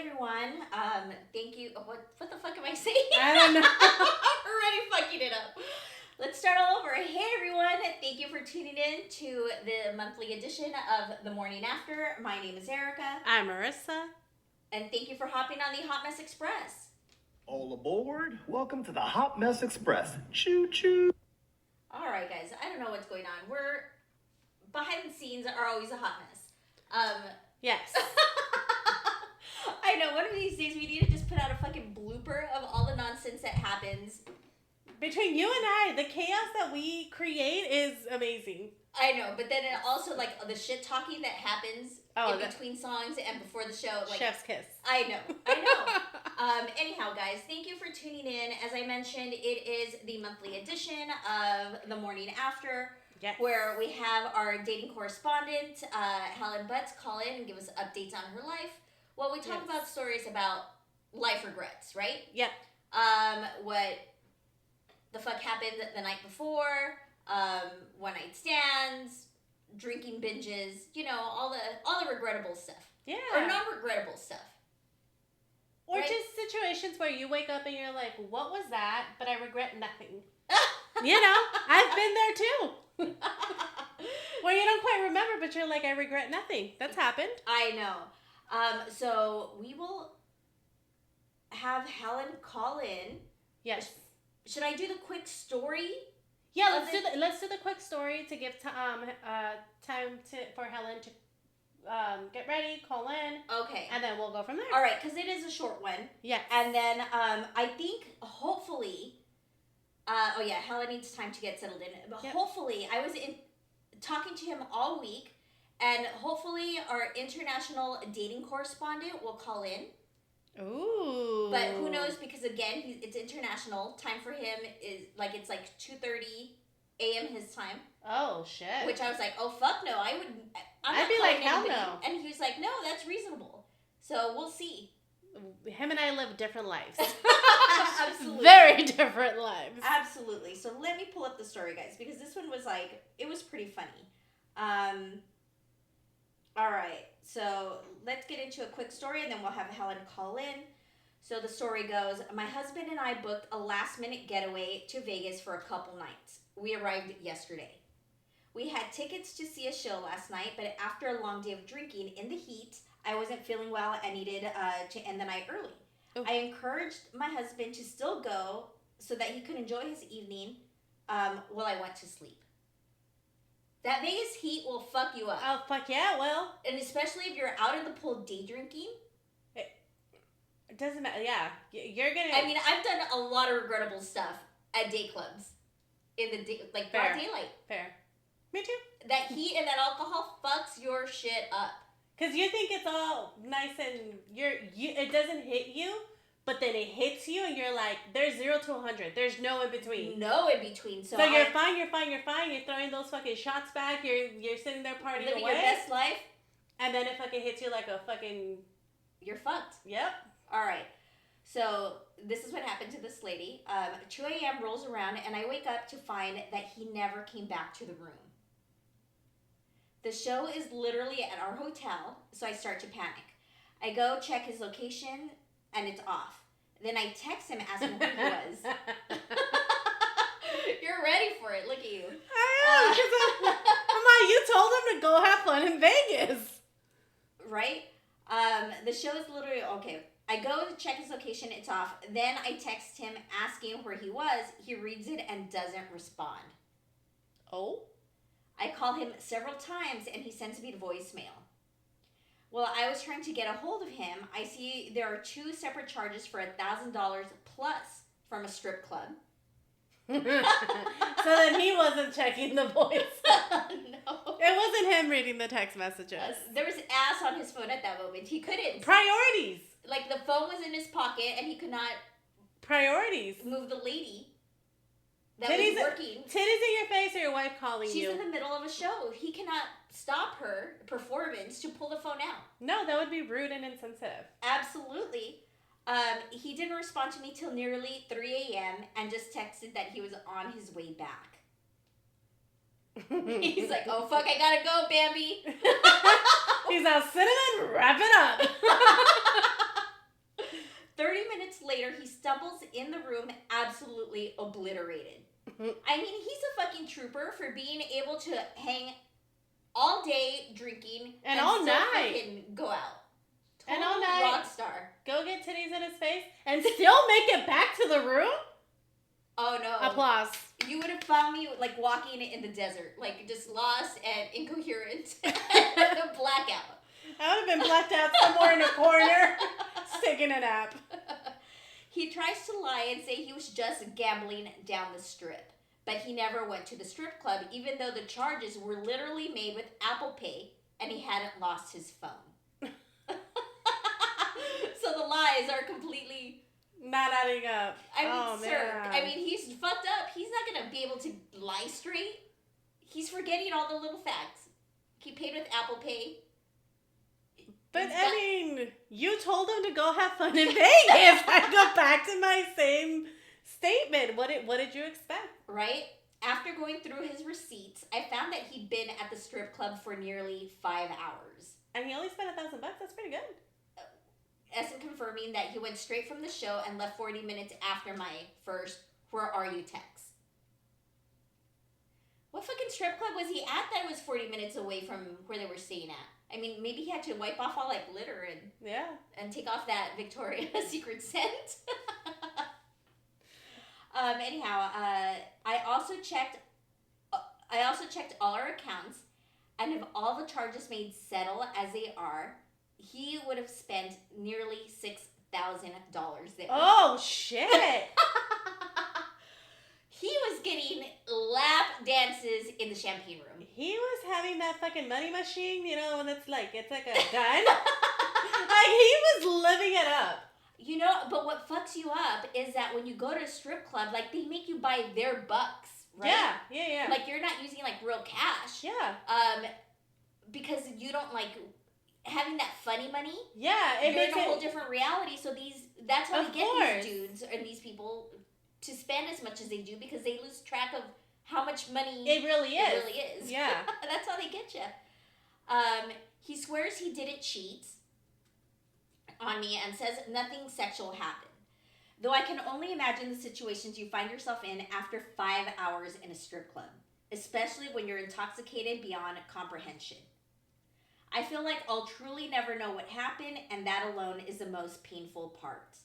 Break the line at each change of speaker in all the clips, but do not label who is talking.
everyone. Thank you. What the fuck am I saying?
I don't know.
Already fucking it up. Let's start all over. Hey everyone, thank you for tuning in to the monthly edition of The Morning After. My name is Erika.
I'm Marissa.
And thank you for hopping on the Hot Mess Express.
All aboard. Welcome to the Hot Mess Express. Choo choo.
All right, guys. I don't know what's going on. We're behind the scenes are always a hot mess.
Yes.
I know. One of these days we need to just put out a fucking blooper of all the nonsense that happens.
Between you and I, the chaos that we create is amazing.
I know, but then it also, like, the shit talking that happens in between songs and before the show. Like,
chef's kiss.
I know. Anyhow, guys, thank you for tuning in. As I mentioned, it is the monthly edition of The Morning After,
yes,
where we have our dating correspondent, Helen Butts, call in and give us updates on her life. Well, we talk about stories about life regrets, right?
Yep.
What the fuck happened the night before, one night stands, drinking binges, you know, all the regrettable stuff.
Yeah.
Or non-regrettable stuff.
Or
right?
just situations where you wake up and you're like, what was that? But I regret nothing. You know, I've been there too. Where you don't quite remember, but you're like, I regret nothing. That's happened.
I know. So we will have Helen call in.
Yes.
Should I do the quick story?
Yeah, let's do the quick story to give time for Helen to get ready, call in.
Okay.
And then we'll go from there.
All right, because it is a short one.
Yes.
And then I think hopefully, Helen needs time to get settled in. But hopefully, I was talking to him all week, and hopefully our international dating correspondent will call in.
Ooh.
But who knows, because again, it's international. Time for him is it's like 2:30 a.m. his time.
Oh, shit.
Which I was like, oh, fuck no. I'd
be like, hell no.
And he was like, no, that's reasonable. So we'll see.
Him and I live different lives.
Absolutely.
Very different lives.
Absolutely. So let me pull up the story, guys, because this one was it was pretty funny. All right. So let's get into a quick story, and then we'll have Helen call in. So the story goes, my husband and I booked a last-minute getaway to Vegas for a couple nights. We arrived yesterday. We had tickets to see a show last night, but after a long day of drinking in the heat, I wasn't feeling well and needed to end the night early. Ooh. I encouraged my husband to still go so that he could enjoy his evening while I went to sleep. That Vegas heat will fuck you up.
Oh, fuck yeah, it will.
And especially if you're out in the pool day drinking.
It doesn't matter, yeah. You're gonna...
I mean, I've done a lot of regrettable stuff at day clubs. In the day, broad daylight.
Fair. Me too.
That heat and that alcohol fucks your shit up.
Because you think it's all nice and it doesn't hit you, but then it hits you and you're like, there's 0 to 100. There's no in between.
No in between. So
you're fine. You're throwing those fucking shots back. You're sitting there partying
living
away.
Your best life.
And then it fucking hits you like a fucking...
You're fucked.
Yep.
All right. So this is what happened to this lady. 2 a.m. rolls around and I wake up to find that he never came back to the room. The show is literally at our hotel, so I start to panic. I go check his location, and it's off. Then I text him asking who he was. You're ready for it. Look at you.
I am. Come on, you told him to go have fun in Vegas.
Right? The show is literally... Okay, I go to check his location, it's off. Then I text him asking where he was. He reads it and doesn't respond.
Oh?
I call him several times and he sends me the voicemail. Well, I was trying to get a hold of him. I see there are 2 separate charges for $1,000 plus from a strip club.
So then he wasn't checking the voice.
No.
It wasn't him reading the text messages.
There was ass on his phone at that moment. He couldn't.
Priorities.
Like the phone was in his pocket and he could not.
Priorities.
Move the lady. That was working.
Titties in your face or your wife calling you?
She's in the middle of a show. He cannot stop her performance to pull the phone out.
No, that would be rude and insensitive.
Absolutely. He didn't respond to me till nearly 3 a.m. and just texted that he was on his way back. He's like, oh, fuck, I gotta go, Bambi.
He's all, cinnamon, wrap it up.
in the room absolutely obliterated. I mean, he's a fucking trooper for being able to hang all day drinking
and all
still
night
fucking go out.
And all
Total
night.
rock star.
Go get titties in his face and still make it back to the room?
Oh no.
Applause.
You would have found me like walking in the desert, like just lost and incoherent. Blackout.
I would have been blacked out somewhere in a corner, taking a nap.
He tries to lie and say he was just gambling down the strip. But he never went to the strip club, even though the charges were literally made with Apple Pay and he hadn't lost his phone. So the lies are completely
not adding up.
I mean, sir, man. I mean, he's fucked up. He's not going to be able to lie straight. He's forgetting all the little facts. He paid with Apple Pay.
But, I mean, you told him to go have fun in Vegas. I go back to my same statement. What did you expect?
Right? After going through his receipts, I found that he'd been at the strip club for nearly 5 hours.
And he only spent $1,000. That's pretty good.
Essen confirming that he went straight from the show and left 40 minutes after my first "Where are you?" text. What fucking strip club was he at that was 40 minutes away from where they were staying at? I mean, maybe he had to wipe off all like glitter and take off that Victoria's Secret scent. Anyhow, I also checked all our accounts, and if all the charges made settle as they are, he would have spent nearly $6,000 there.
Oh, shit.
He was getting lap dances in the champagne room.
He was having that fucking money machine, you know, when it's like a gun. Like, he was living it up.
You know, but what fucks you up is that when you go to a strip club, like, they make you buy their bucks, right?
Yeah.
Like, you're not using, like, real cash.
Yeah.
Because you don't, like... having that funny money,
you're
in a whole different reality. So that's how they get these dudes and these people to spend as much as they do because they lose track of how much money
it really is. Yeah,
that's how they get you. He swears he didn't cheat on me and says nothing sexual happened. Though I can only imagine the situations you find yourself in after 5 hours in a strip club, especially when you're intoxicated beyond comprehension. I feel like I'll truly never know what happened, and that alone is the most painful part.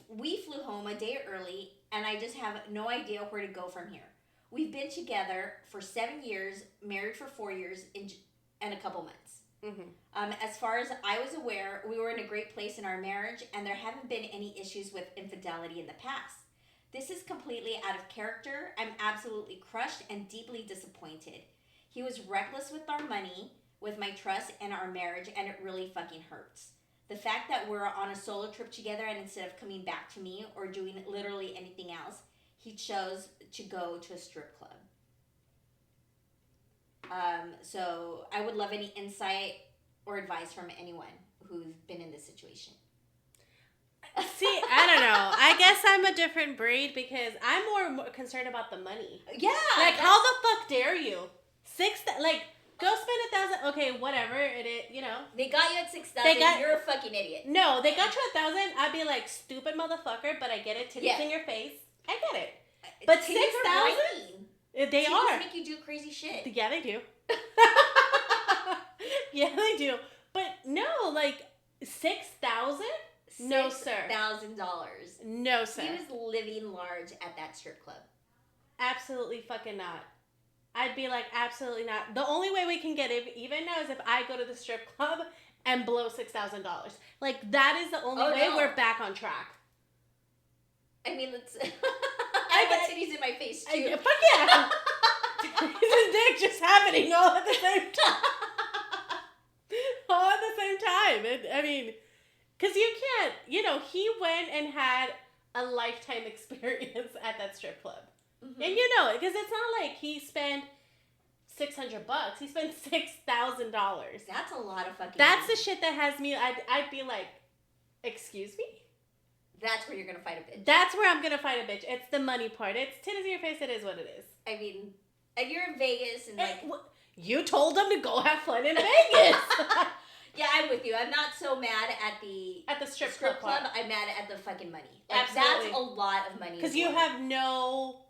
We flew home a day early, and I just have no idea where to go from here. We've been together for 7 years, married for 4 years, and a couple months. Mm-hmm. As far as I was aware, we were in a great place in our marriage, and there haven't been any issues with infidelity in the past. This is completely out of character. I'm absolutely crushed and deeply disappointed. He was reckless with our money, with my trust and our marriage, and it really fucking hurts. The fact that we're on a solo trip together, and instead of coming back to me or doing literally anything else, he chose to go to a strip club. So I would love any insight or advice from anyone who's been in this situation.
See, I don't know. I guess I'm a different breed because I'm more concerned about the money.
Yeah.
Like, how the fuck dare you? Go spend 1,000. Okay, whatever it is, you know.
They got you at 6,000. You're a fucking idiot.
No, they got you at 1,000. I'd be like, stupid motherfucker, but I get it. Titties in your face. I get it. But 6,000? They are.
Just make you do crazy shit.
Yeah, they do. Yeah, they do. But no, like 6,000? No, sir.
$6,000.
No, sir.
He was living large at that strip club.
Absolutely fucking not. I'd be like, absolutely not. The only way we can get it even now is if I go to the strip club and blow $6,000. Like, that is the only way we're back on track.
I mean, let's... I got titties in my face, too.
Fuck yeah! Titties and dick just happening all at the same time. All at the same time. I mean, because you can't... You know, he went and had a lifetime experience at that strip club. Mm-hmm. And you know it, because it's not like he spent $600. He spent $6,000.
That's a lot of fucking
That's
money.
the shit that has me, I'd be like, excuse me?
That's where you're going to fight a bitch.
That's where I'm going to fight a bitch. It's the money part. It's titties in your face. It is what it is.
I mean, and you're in Vegas and like...
You told them to go have fun in Vegas.
Yeah, I'm with you. I'm not so mad at the
strip
club.
part.
I'm mad at the fucking money. Like,
Absolutely.
that's a lot of money.
Because you have no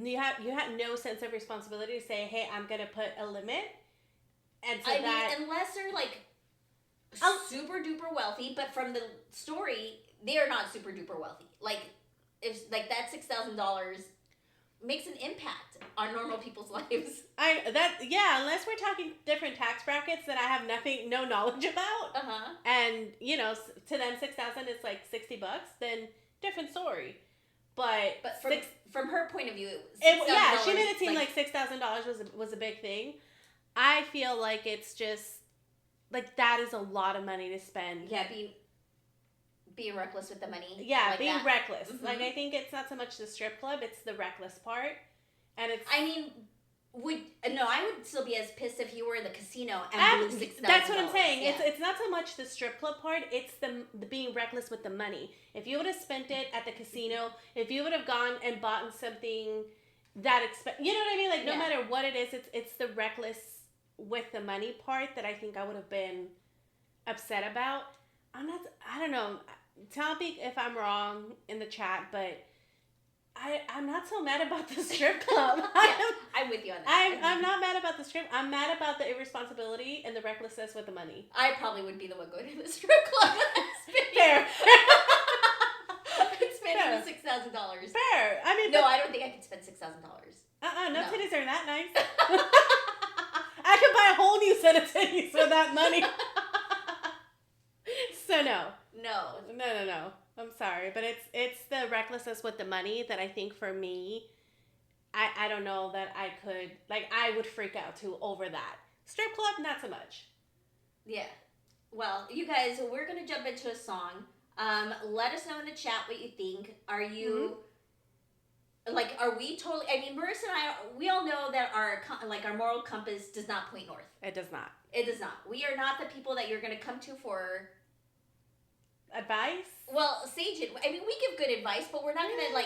you have no sense of responsibility to say, hey, I'm gonna put a limit. And so
I mean, unless they're like super duper wealthy, but from the story, they are not super duper wealthy. Like, if like that $6,000 makes an impact on normal people's lives.
Unless we're talking different tax brackets that I have no knowledge about. And to them $6,000 is like $60, then different story. But
from her point of view,
she made it seem like $6,000 was a big thing. I feel like it's just like that is a lot of money to spend.
Yeah, being reckless with the money.
Yeah,
like
being
that.
reckless.
Mm-hmm.
Like, I think it's not so much the strip club; it's the reckless part. And it's.
I mean, I would still be as pissed if you were in the casino and blew $6,000.
That's what I'm saying.
Yeah.
It's not so much the strip club part; it's the being reckless with the money. If you would have spent it at the casino, if you would have gone and bought something that you know what I mean? Like, no matter what it is, it's the reckless with the money part that I think I would have been upset about. I don't know. Tell me if I'm wrong in the chat, but I'm not so mad about the strip club.
I'm with you on that.
I'm not mad about the strip. I'm mad about the irresponsibility and the recklessness with the money.
I probably would be the one going to the strip club.
Fair.
Spending the $6,000.
Fair. I mean,
I don't think I could spend $6,000.
No titties are that nice. I could buy a whole new set of titties for that money. So no. I'm sorry, but it's the recklessness with the money that I think for me, I don't know that I could, like, I would freak out too over that. Strip club, not so much.
Yeah. Well, you guys, we're gonna jump into a song. Let us know in the chat what you think. Are you are we totally? I mean, Marissa and I, we all know that our moral compass does not point north.
It does not.
It does not. We are not the people that you're gonna come to for
advice.
Well, Sage, I mean, we give good advice, but we're not gonna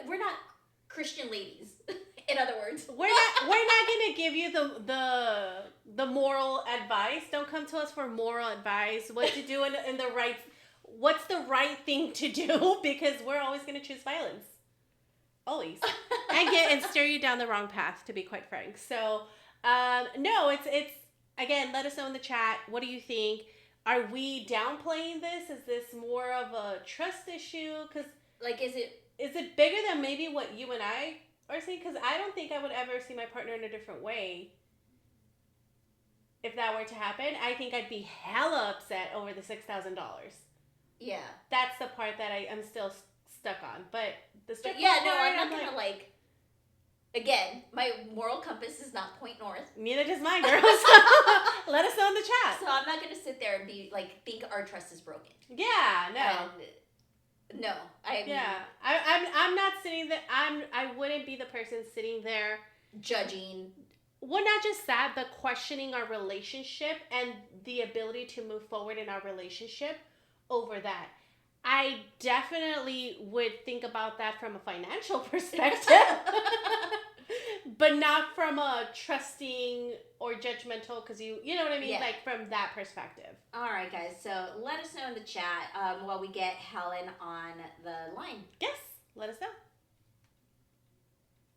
we're not Christian ladies. In other words,
we're not gonna give you the moral advice. Don't come to us for moral advice. What to do in the right. What's the right thing to do? Because we're always gonna choose violence. Always. And steer you down the wrong path, to be quite frank. So, no, it's again. Let us know in the chat. What do you think? Are we downplaying this? Is this more of a trust issue? Because is it bigger than maybe what you and I are saying? Because I don't think I would ever see my partner in a different way. If that were to happen, I think I'd be hella upset over the $6,000.
Yeah,
that's the part that I'm still stuck on. But the strip
I'm not gonna Again, my moral compass does not point north.
Neither does mine, girls. Let us know in the chat.
So I'm not gonna sit there and be think our trust is broken.
Yeah, no. I'm not sitting there. I wouldn't be the person sitting there
judging.
Well, not just that, but questioning our relationship and the ability to move forward in our relationship over that. I definitely would think about that from a financial perspective, but not from a trusting or judgmental, because you know what I mean?
Yeah.
Like, from that perspective.
All right, guys. So let us know in the chat while we get Helen on the line.
Yes, let us know.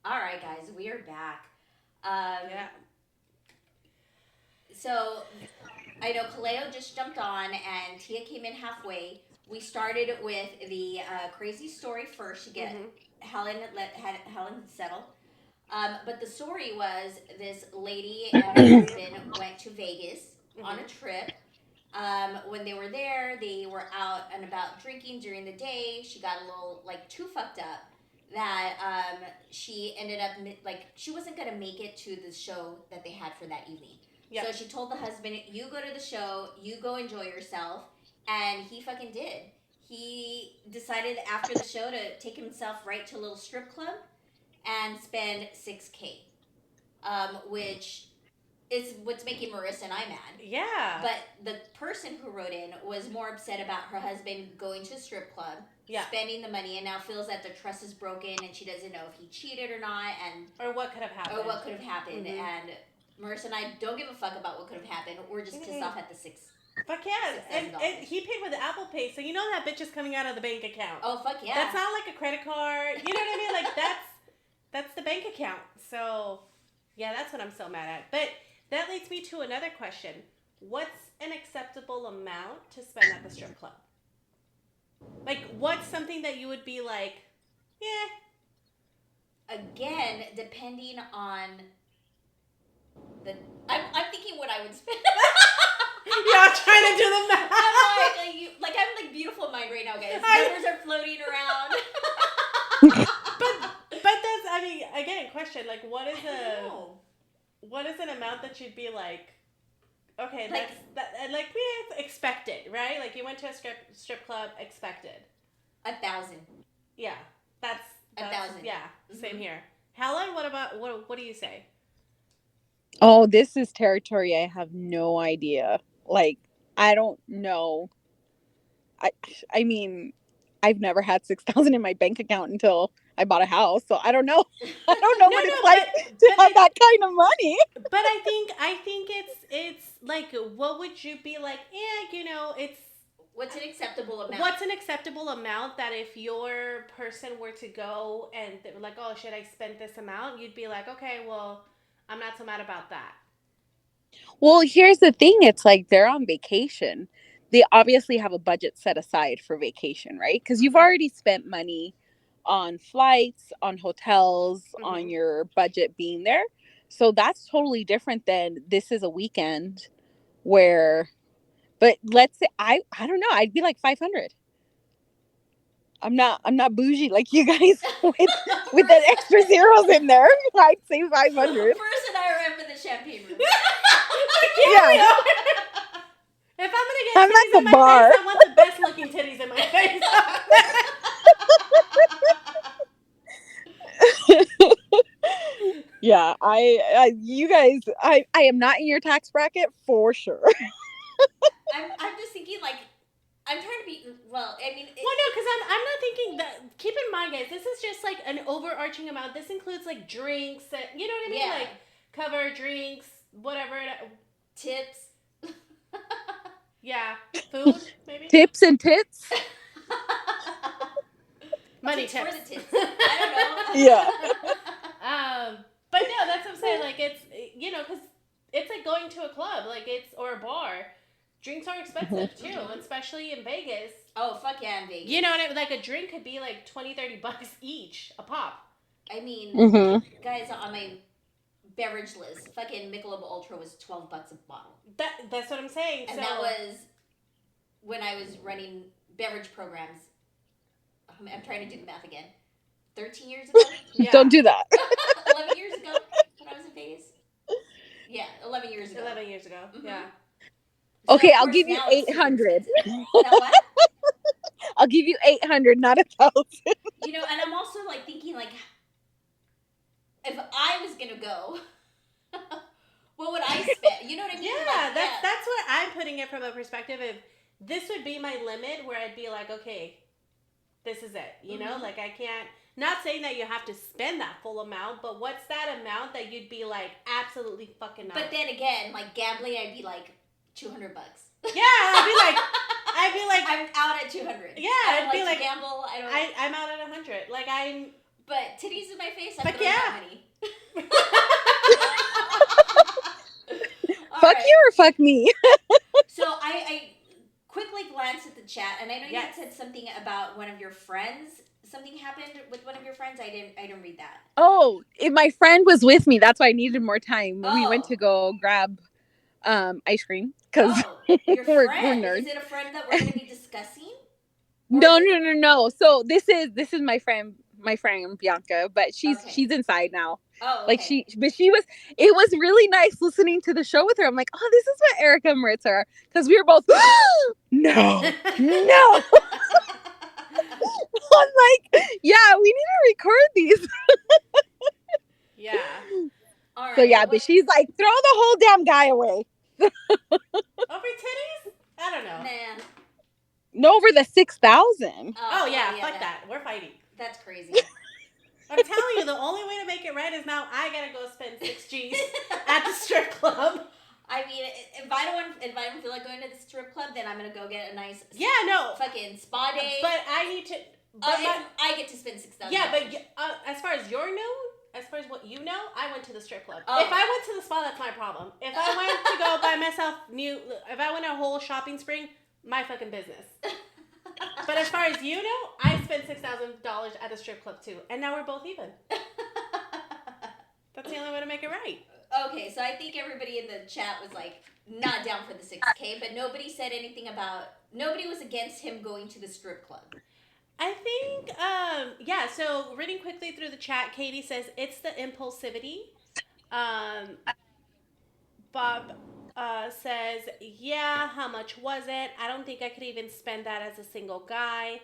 All right, guys. We are back.
Yeah.
So I know Kaleo just jumped on and Tia came in halfway. We started with the crazy story first to get Helen settle. But the story was this lady and her husband went to Vegas on a trip. When they were there, they were out and about drinking during the day. She got a little too fucked up that she ended up she wasn't gonna make it to the show that they had for that evening. Yep. So she told the husband, "You go to the show, you go enjoy yourself," and he fucking did. He decided after the show to take himself right to a little strip club and spend $6,000, which is what's making Marissa and I mad.
Yeah.
But the person who wrote in was more upset about her husband going to a strip club, spending the money, and now feels that the trust is broken and she doesn't know if he cheated or not, or
what could have happened.
And Marissa and I don't give a fuck about what could have happened. We're just pissed off at the six.
Fuck yeah. And
$6,000.
he paid with Apple Pay, so you know that bitch is coming out of the bank account.
Oh, fuck yeah.
That's not like a credit card. You know what I mean? Like, that's the bank account. So, yeah, that's what I'm so mad at. But that leads me to another question. What's an acceptable amount to spend at the strip club? Like, what's something that you would be like, yeah.
Again, depending on the... I'm thinking what I would spend.
Y'all trying to do the math.
I'm like beautiful mind right now, guys. Numbers are floating around.
But that's, I mean, again, question, like, what is an amount that you'd be like, okay,
Like-
yeah, expected, right? Like, you went to a strip club, expected.
1,000.
Yeah, that's
1,000.
Yeah, same here. Helen, what do you say?
Oh, this is territory I have no idea. Like, I don't know. I mean, I've never had 6,000 in my bank account until I bought a house, so I don't know. I don't know what it's like to have that kind of money.
But I think it's like, what would you be like? Yeah, you know, it's
What's an acceptable amount?
what's an acceptable amount that if your person were to go and they were like, oh shit, I spent this amount, you'd be like, okay, well, I'm not so mad about that.
Well, here's the thing. It's like they're on vacation. They obviously have a budget set aside for vacation, right? Because you've already spent money on flights, on hotels, on your budget being there. So that's totally different than this is a weekend where, but let's say, I don't know, I'd be like 500. I'm not bougie like you guys with the extra zeros in there. I'd say 500.
First and I remember the champagne room.
Yeah.
If I'm gonna get
I'm
titties
at the
in my
bar.
face, I want the best looking titties in my face.
Yeah, you guys, I am not in your tax bracket for sure.
I'm just thinking, like, I'm trying to be, well, I mean...
Well, no, because I'm not thinking that, keep in mind, guys, this is just like an overarching amount. This includes like drinks, you know what I mean?
Yeah.
Like cover, drinks, whatever.
Tips.
Yeah, food, maybe?
Tips and tits.
Money
Tips
tips.
for the tits. I don't know.
Yeah.
But no, that's what I'm saying. Like, it's, you know, because it's like going to a club, like or a bar. Drinks are expensive too, especially in Vegas.
Oh, fuck yeah, in Vegas.
You know what I mean? Like, a drink could be like $20-30 each, a pop.
I mean, guys, on my beverage list, fucking Michelob Ultra was $12 a bottle.
That's what I'm saying.
And that was when I was running beverage programs. I'm trying to do the math again. 13 years ago?
Yeah.
Don't do that.
11 years ago when I was in Vegas? Yeah, 11 years ago.
11 years ago, yeah.
So
Okay,
of
I'll
course
give you
now it's super
800.
expensive. You know what?
I'll give you 800, not 1,000.
You know, and I'm also like thinking, like, if I was gonna go, what would I spend? You know what I mean?
Yeah,
Like,
that's what I'm putting it from a perspective of. This would be my limit where I'd be like, okay, this is it. You know, like I can't. Not saying that you have to spend that full amount, but what's that amount that you'd be like absolutely fucking not?
But then again, like gambling, I'd be like $200.
Yeah, I'd be like,
I'm out at 200.
Yeah,
I don't
I'd be
like
like,
to gamble. I don't.
I'm out at 100. Like I'm.
But titties in my face, I'm
Fuck
throwing
yeah.
that money. All
Fuck
right.
you or fuck me.
So I quickly glanced at the chat, and I know
Yes.
you had said something about one of your friends. Something happened with one of your friends. I didn't read that.
Oh, my friend was with me. That's why I needed more time. We went
Oh.
to go grab ice cream because
Your
we're
friend.
nerds.
Is it a friend that we're going to be discussing?
No. So this is my friend Bianca, but she's inside now.
Oh, okay.
Like it was really nice listening to the show with her. I'm like, oh, this is what Erika and Marissa are, because we were both no. I'm like, yeah, we need to record these.
Yeah.
All right.
So yeah, but she's like, throw the whole damn guy away.
Over titties? I don't know.
Nah.
No, over the 6,000.
Oh yeah, fuck that. We're fighting.
That's crazy.
I'm telling you, the only way to make it right is now I gotta go spend 6 G's at the strip club.
I mean, if I don't feel like going to the strip club, then I'm gonna go get a nice fucking spa day.
But I need to. But
I get to spend $6,000.
Yeah, but as far as as far as what you know, I went to the strip club.
Oh.
If I went to the spa, that's my problem. If I went to go buy myself if I went a whole shopping spree, my fucking business. But as far as you know, I spent $6,000 at a strip club too, and now we're both even. That's the only way to make it right.
Okay, so I think everybody in the chat was like not down for the 6K, but nobody said anything about. Nobody was against him going to the strip club.
I think, so reading quickly through the chat, Katie says it's the impulsivity. Bob says, yeah, how much was it? I don't think I could even spend that as a single guy.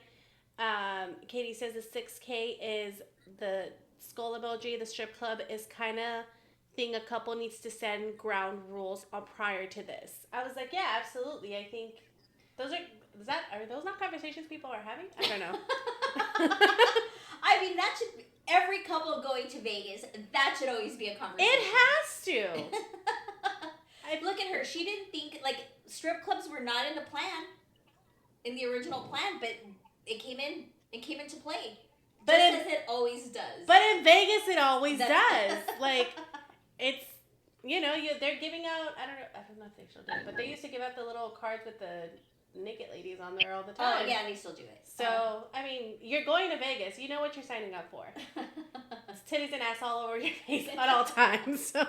Katie says the 6K is the skull emoji. The strip club is kind of thing a couple needs to send ground rules on prior to this. I was like, yeah, absolutely. I think are those not conversations people are having? I don't know.
I mean, that should be, every couple going to Vegas, that should always be a conversation.
It has to.
Look at her. She didn't think, like, strip clubs were not in the plan, in the original plan, but it came into play. Just as it always does.
But in Vegas, it always does. Like, it's, they're giving out, I don't know if they still do it, but they used to give out the little cards with the naked ladies on there all the time.
Oh, yeah, they still do it.
So, I mean, you're going to Vegas. You know what you're signing up for. It's titties and ass all over your face at all times. So,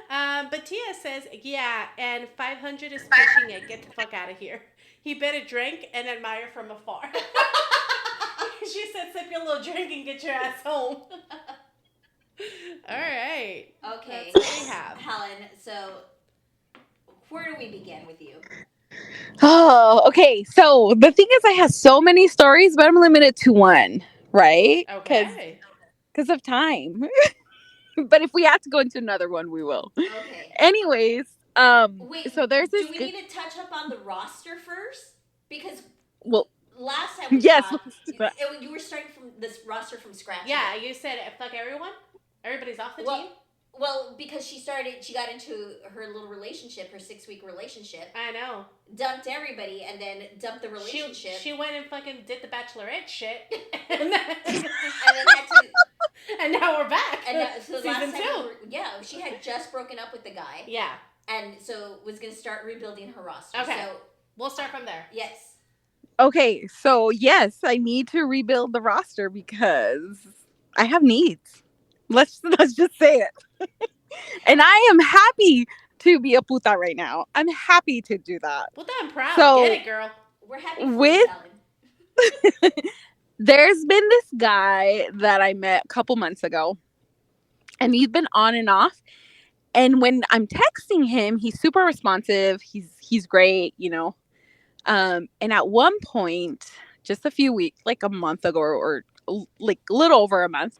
but Tia says, yeah, and 500 is pushing it. Get the fuck out of here. He better drink and admire from afar. She said, sip your little drink and get your ass home. All right.
Okay.
That's what we have.
Helen, so where do we begin with you?
Oh, okay. So the thing is, I have so many stories, but I'm limited to one, right?
Okay.
Because of time. But if we have to go into another one, we will.
Okay.
Anyways,
wait.
So there's this.
Do we need to touch up on the roster first? Because last time we talked, you were starting from this roster from scratch.
Yeah, you said fuck everyone. Everybody's off the team.
Well, because she got into her little relationship, her 6-week relationship.
I know.
Dumped everybody and then dumped the relationship.
She went and fucking did the Bachelorette shit. and now we're back.
And so
Season 2.
She had just broken up with the guy.
Yeah.
And so was going to start rebuilding her roster.
Okay.
So
we'll start from there.
Yes.
Okay, so yes, I need to rebuild the roster because I have needs. Let's just say it. And I am happy to be a puta right now. I'm happy to do that.
Puta, I'm proud.
So,
get it, girl.
We're happy for you, Helen.
There's been this guy that I met a couple months ago, and he's been on and off. And when I'm texting him, he's super responsive. He's great, And at one point, just a few weeks, like a month ago or like a little over a month,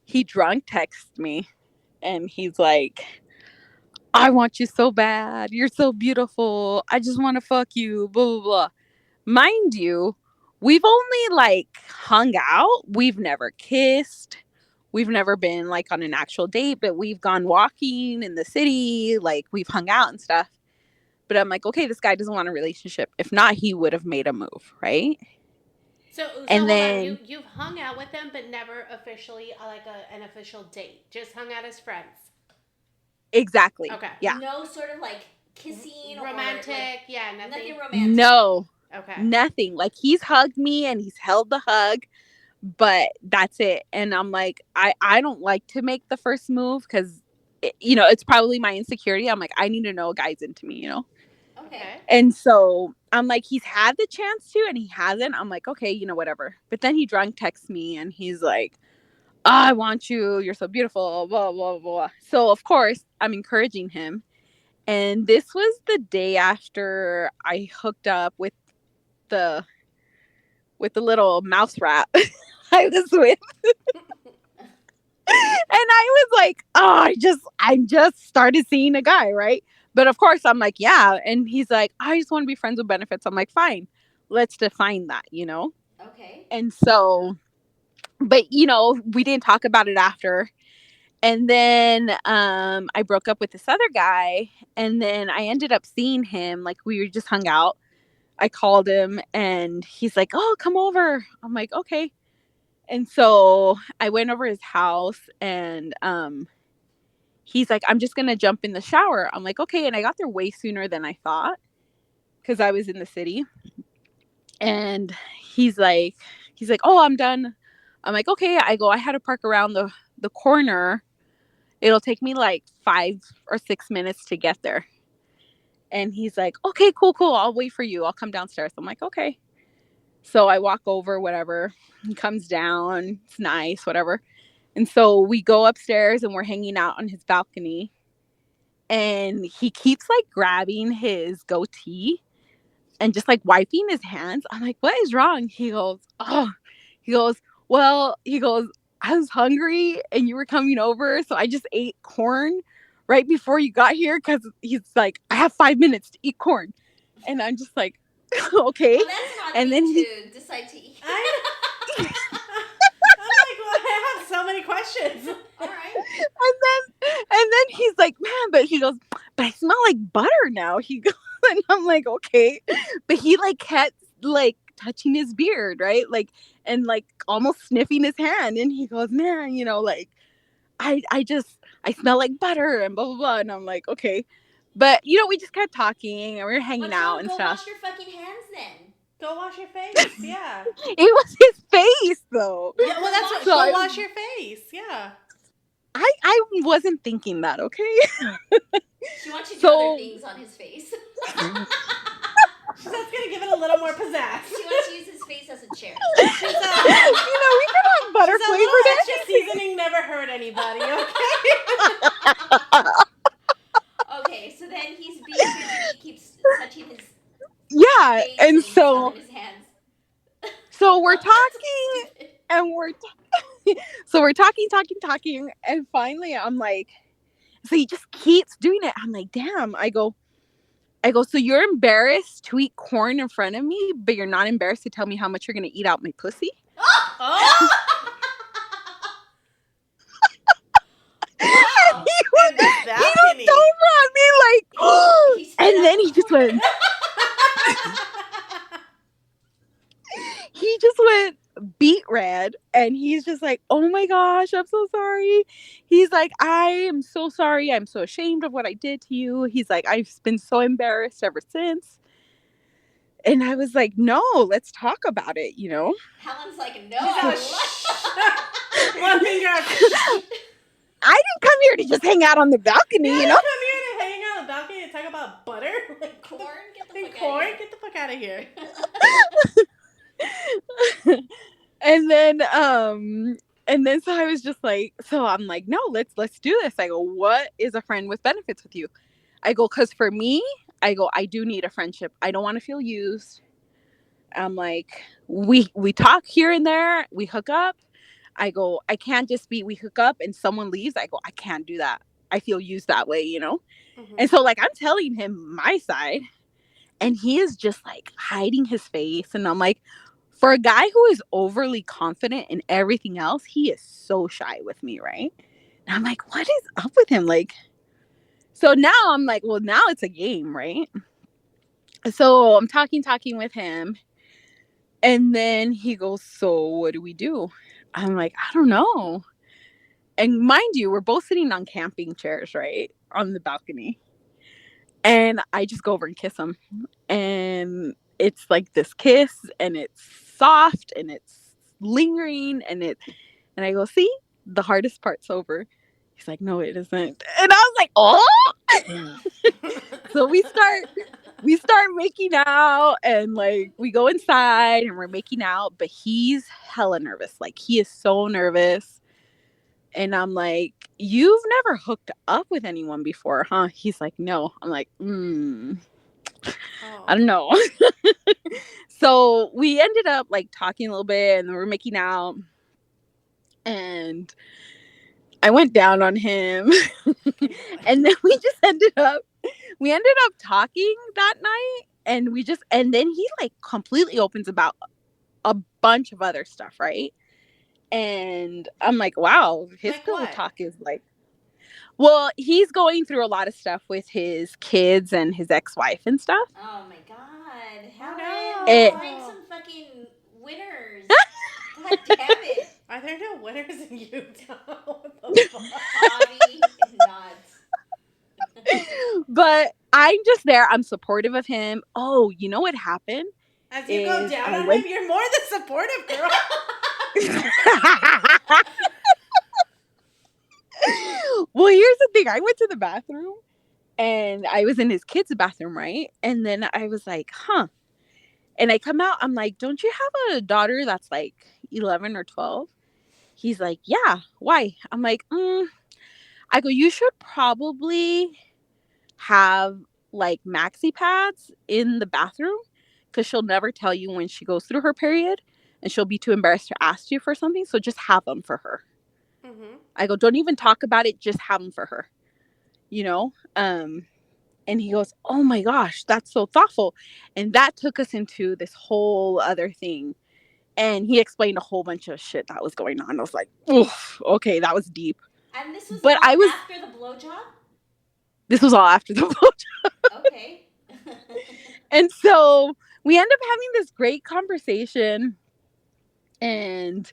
he drunk texted me and he's like, I want you so bad. You're so beautiful. I just want to fuck you. Blah, blah, blah. Mind you, we've only hung out. We've never kissed. We've never been on an actual date, but we've gone walking in the city. We've hung out and stuff. But I'm like, okay, this guy doesn't want a relationship. If not, he would have made a move, right?
So then you've hung out with them, but never officially an official date. Just hung out as friends.
Exactly.
Okay.
Yeah.
No sort of kissing
romantic.
Or
nothing.
Nothing romantic.
No.
Okay.
Nothing. He's hugged me and he's held the hug, but that's it. And I'm like, I don't like to make the first move because, it's probably my insecurity. I'm like, I need to know a guy's into me,
Okay.
And so I'm like, he's had the chance to and he hasn't. I'm like, okay, whatever. But then he drunk texts me and he's like, I want you. You're so beautiful. Blah, blah, blah. So, of course, I'm encouraging him. And this was the day after I hooked up with the little mouse rat I was with. And I was like, I just started seeing a guy, right? But of course, I'm like, yeah. And he's like, I just want to be friends with benefits. I'm like, fine. Let's define that,
Okay.
And so But we didn't talk about it after. And then I broke up with this other guy, and then I ended up seeing him. Like, we just hung out. I called him, and he's like, "Oh, come over." I'm like, "Okay." And so I went over his house, and he's like, "I'm just gonna jump in the shower." I'm like, "Okay." And I got there way sooner than I thought because I was in the city. And he's like, "Oh, I'm done." I'm like, "Okay." I had to park around the corner. It'll take me like 5 or 6 minutes to get there. And he's like, "Okay, cool, cool. I'll wait for you. I'll come downstairs." I'm like, "Okay." So I walk over, whatever. He comes down. It's nice, whatever. And so we go upstairs and we're hanging out on his balcony. And he keeps like grabbing his goatee and just like wiping his hands. I'm like, "What is wrong?" He goes, "Oh," he goes, "Well," he goes, "I was hungry and you were coming over. So I just ate corn right before you got here." Because he's like, "I have 5 minutes to eat corn." And I'm just like, "Okay."
Well, that's not
And
me
then
to decide to eat.
I'm like, well, I have so many questions.
All right.
and then he's like, "Man," but he goes, "But I smell like butter now." He goes, and I'm like, "Okay." But he like kept like touching his beard, right? Like, and like almost sniffing his hand. And he goes, "Man, like I smell like butter and blah blah blah." And I'm like, "Okay." But we just kept talking and we were hanging
Well,
out
tell him
and
go
stuff.
wash your fucking hands then.
Go wash your face. Yeah.
It was his face though.
Yeah, well, that's what.
So
Go wash your face. Yeah.
I wasn't thinking that, okay?
She wants you to do
So-
other things on his face.
So that's gonna give it a little more pizzazz.
She wants to use his face as a chair.
She's
We could have butter
she's a little
flavored
extra
anything.
seasoning never hurt anybody. Okay.
Okay, so then he's being fidgety, keeps touching his
Yeah,
face
and
he's
so
smelling his hands.
so we're talking and we're talking, and finally I'm like, so he just keeps doing it. I'm like, "Damn." I go, "So you're embarrassed to eat corn in front of me, but you're not embarrassed to tell me how much you're gonna eat out my pussy?"
Oh.
Wow.
He was
balcony.
over on me like,
He spit
and
out
then
the
he just
corn.
went, he just went beet red, and he's just like, "Oh my gosh, I'm so sorry." He's like, "I am so sorry. I'm so ashamed of what I did to you." He's like, "I've been so embarrassed ever since." And I was like, "No, let's talk about it."
Helen's like, no.
She's
I
all,
won't.
One finger.
I didn't come here to just hang out on the balcony,
You come here to hang out on the balcony and talk about butter? Like,
Corn? Get the fuck
corn?
out of
Get the fuck out of here.
And then so I was just like, so I'm like, "No, let's do this." I go, "What is a friend with benefits with you?" I go, "Because for me," I go, "I do need a friendship. I don't want to feel used." I'm like, we talk here and there, we hook up. I go, "I can't just be we hook up and someone leaves." I go, "I can't do that. I feel used that way."
Mhm.
And so like I'm telling him my side, and he is just like hiding his face. And I'm like, for a guy who is overly confident in everything else, he is so shy with me, right? And I'm like, what is up with him? Like, so now I'm like, well, now it's a game, right? So I'm talking with him. And then he goes, "So what do we do?" I'm like, "I don't know." And mind you, we're both sitting on camping chairs, right? On the balcony. And I just go over and kiss him. And it's like this kiss, and it's soft, and it's lingering, and I go, "See, the hardest part's over." He's like, "No, it isn't." And I was like, "Oh." So we start making out, and like we go inside and we're making out, but he's hella nervous. Like, he is so nervous. And I'm like, "You've never hooked up with anyone before, huh?" He's like, "No." I'm like, I don't know. So we ended up like talking a little bit, and we're making out, and I went down on him. And then we ended up talking that night, and then he like completely opens about a bunch of other stuff, right? And I'm like, wow, his
Like
pillow
what?
talk is like, well, he's going through a lot of stuff with his kids and his ex-wife and stuff.
Oh my god,
Oh,
Helen,
no.
find some fucking winners. God damn it.
Are there no winners in Utah? What the fuck?
Avi, not.
But I'm just there. I'm supportive of him. Oh, you know what happened?
As you go down
I
on
went-
him, you're more than supportive, girl.
Well, here's the thing. I went to the bathroom and I was in his kid's bathroom, right? And then I was like, huh. And I come out, I'm like, don't you have a daughter that's like 11 or 12? He's like, yeah. Why? I'm like, I go, you should probably have like maxi pads in the bathroom because she'll never tell you when she goes through her period and she'll be too embarrassed to ask you for something. So just have them for her.
Mm-hmm.
I go, don't even talk about it. Just have them for her, you know? And he goes, oh my gosh, that's so thoughtful. And that took us into this whole other thing. And he explained a whole bunch of shit that was going on. I was like, oof, okay, that was deep.
And this was
But
all
I was-
after the blowjob?
This was all after the blowjob.
Okay.
And so we end up having this great conversation. And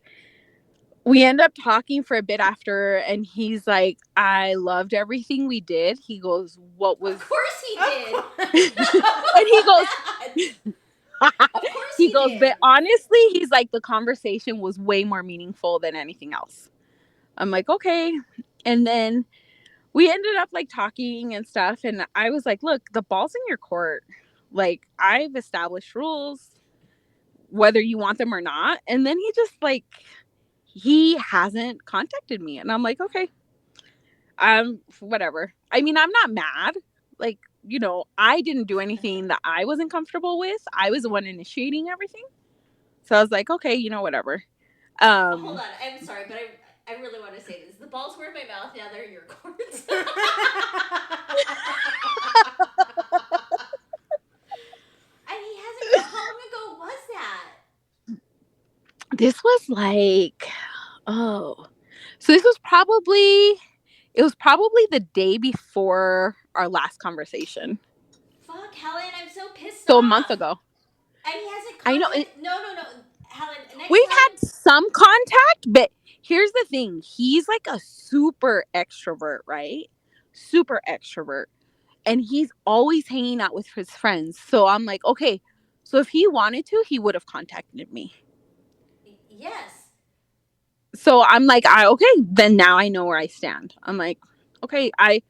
we end up talking for a bit after. And he's like, I loved everything we did. He goes, what was...
Of course he did.
And he goes...
Of course
he goes,
did.
but honestly, he's like, the conversation was way more meaningful than anything else. I'm like, okay. And then we ended up like talking and stuff. And I was like, look, the ball's in your court. Like, I've established rules, whether you want them or not. And then he just like, he hasn't contacted me. And I'm like, okay, whatever. I mean, I'm not mad. Like, you know, I didn't do anything that I wasn't comfortable with. I was the one initiating everything. So I was like, okay, you know, whatever.
Hold on, I'm sorry, but I really want to say this. The balls were in my mouth, now they're in your courts. And he hasn't. How long ago was that?
This was like, so this was probably, it was probably the day before our last conversation.
Fuck, Helen, I'm so pissed off.
So a month ago.
And he hasn't
I know.
contacted. No, Helen.
We've had some contact, but here's the thing. He's like a super extrovert, right? Super extrovert. And he's always hanging out with his friends. So I'm like, okay, so if he wanted to, he would have contacted me.
Yes.
So I'm like, okay, then now I know where I stand. I'm like, okay, I